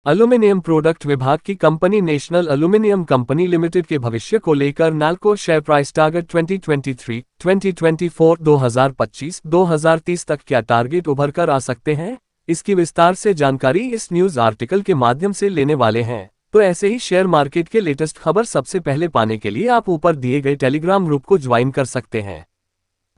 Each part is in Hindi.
एल्यूमीनियम प्रोडक्ट विभाग की company national aluminium company limited के भविष्य को लेकर नाल्को शेयर प्राइस टारगेट 2023, 2024, 2025, 2030 तक क्या टारगेट उभर कर आ सकते हैं, इसकी विस्तार से जानकारी इस न्यूज आर्टिकल के माध्यम से लेने वाले हैं। तो ऐसे ही शेयर मार्केट के लेटेस्ट खबर सबसे पहले पाने के लिए आप ऊपर दिए गए टेलीग्राम ग्रुप को ज्वाइन कर सकते हैं।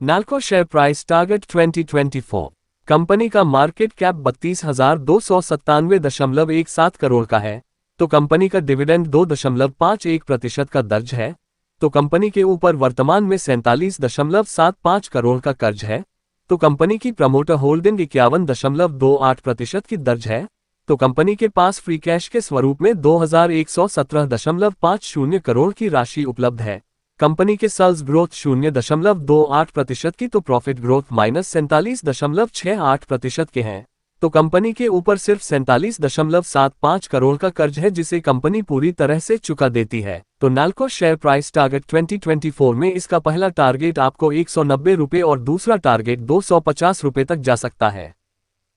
NALCO share price target 2024। Company का मार्केट कैप 32,297.17 करोड़ का है, तो कंपनी का डिविडेंड 2.51% का दर्ज है, तो कंपनी के ऊपर वर्तमान में 47.75 करोड़ का कर्ज है, तो कंपनी की प्रमोटर होल्डिंग 51.28% की दर्ज है, तो कंपनी के पास फ्री कैश के स्वरूप में 2117.50 करोड़ की राशि उपलब्ध है। कंपनी के सेल्स ग्रोथ 0.28% की, तो प्रॉफिट ग्रोथ -47.68% के हैं, तो कंपनी के ऊपर सिर्फ 47.75 करोड़ का कर्ज है जिसे कंपनी पूरी तरह से चुका देती है। तो नाल्को शेयर प्राइस टारगेट 2024 में इसका पहला टारगेट आपको 190 रुपये और दूसरा टारगेट 250 रुपये तक जा सकता है।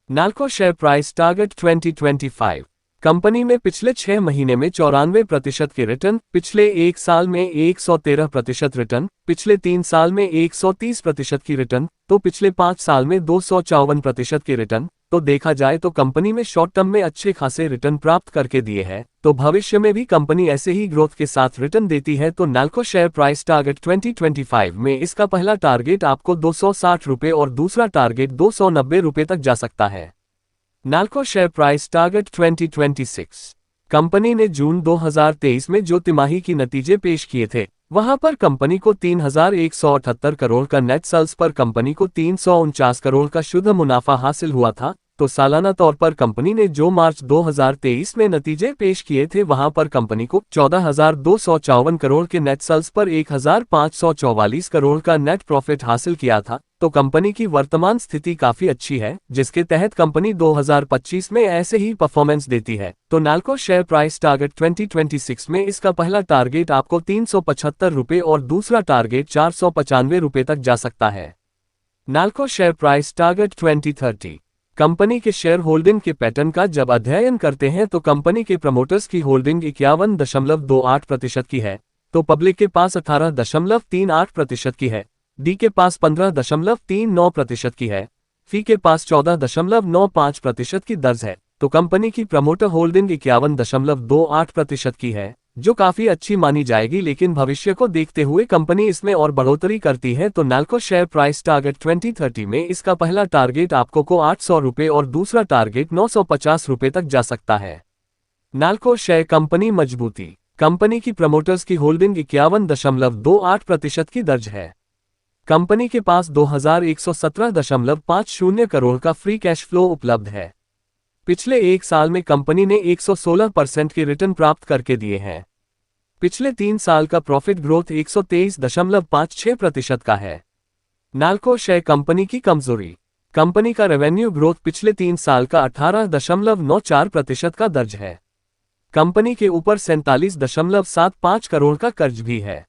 NALCO share price target 2025। Company में पिछले 6 महीने में 94% के रिटर्न, पिछले 1 साल में 113% रिटर्न, पिछले 3 साल में 130% की रिटर्न, तो पिछले 5 साल में 254% की रिटर्न, तो देखा जाए तो कंपनी में शॉर्ट टर्म में अच्छे खासे रिटर्न प्राप्त करके दिए हैं, तो भविष्य में भी कंपनी ऐसे ही ग्रोथ के साथ रिटर्न देती है। तो नाल्को शेयर प्राइस टारगेट 2025 में इसका पहला टारगेट आपको 260 रुपये और दूसरा टारगेट 290 रुपये तक जा सकता है। NALCO share price target 2026। Company ने जून 2023 में जो तिमाही की नतीजे पेश किए थे, वहां पर कंपनी को 3,178 करोड़ का नेट सेल्स पर कंपनी को 349 करोड़ का शुद्ध मुनाफा हासिल हुआ था, तो सालाना तौर पर कंपनी ने जो मार्च 2023 में नतीजे पेश किए थे वहां पर कंपनी को 14,254 करोड़ के नेट सेल्स पर 1,544 करोड़ का नेट प्रॉफिट हासिल किया था, तो कंपनी की वर्तमान स्थिति काफी अच्छी है, जिसके तहत कंपनी 2025 में ऐसे ही परफॉर्मेंस देती है। तो नाल्को शेयर प्राइस टारगेट 2026 में इसका पहला टारगेट आपको 375 रुपये और दूसरा टारगेट 495 रुपये तक जा सकता है। NALCO share price target 2030। Company के शेयर होल्डिंग के पैटर्न का जब अध्ययन करते हैं तो कंपनी के प्रमोटर्स की होल्डिंग 51.28% की है, तो पब्लिक के पास 18.38% की है, डी के पास 15.39% की है, फी के पास 14.95% की दर्ज है, तो कंपनी की प्रमोटर होल्डिंग 51.28% की है, जो काफी अच्छी मानी जाएगी, लेकिन भविष्य को देखते हुए कंपनी इसमें और बढ़ोतरी करती है। तो नाल्को शेयर प्राइस टारगेट 2030 में इसका पहला टारगेट आपको को 800 रुपये और दूसरा टारगेट 950 रुपये तक जा सकता है। नाल्को शेयर कंपनी मजबूती। कंपनी की प्रमोटर्स की होल्डिंग 51.28% की दर्ज है। कंपनी के पास 2117.50 करोड़ का फ्री कैश फ्लो उपलब्ध है। पिछले 1 साल में कंपनी ने 116% के रिटर्न प्राप्त करके दिए हैं। पिछले 3 साल का प्रॉफिट ग्रोथ 123.56% का है। नाल्को शेयर कंपनी की कमजोरी। कंपनी का रेवेन्यू ग्रोथ पिछले 3 साल का 18.94% का दर्ज है। कंपनी के ऊपर 47.75 करोड़ का कर्ज भी है।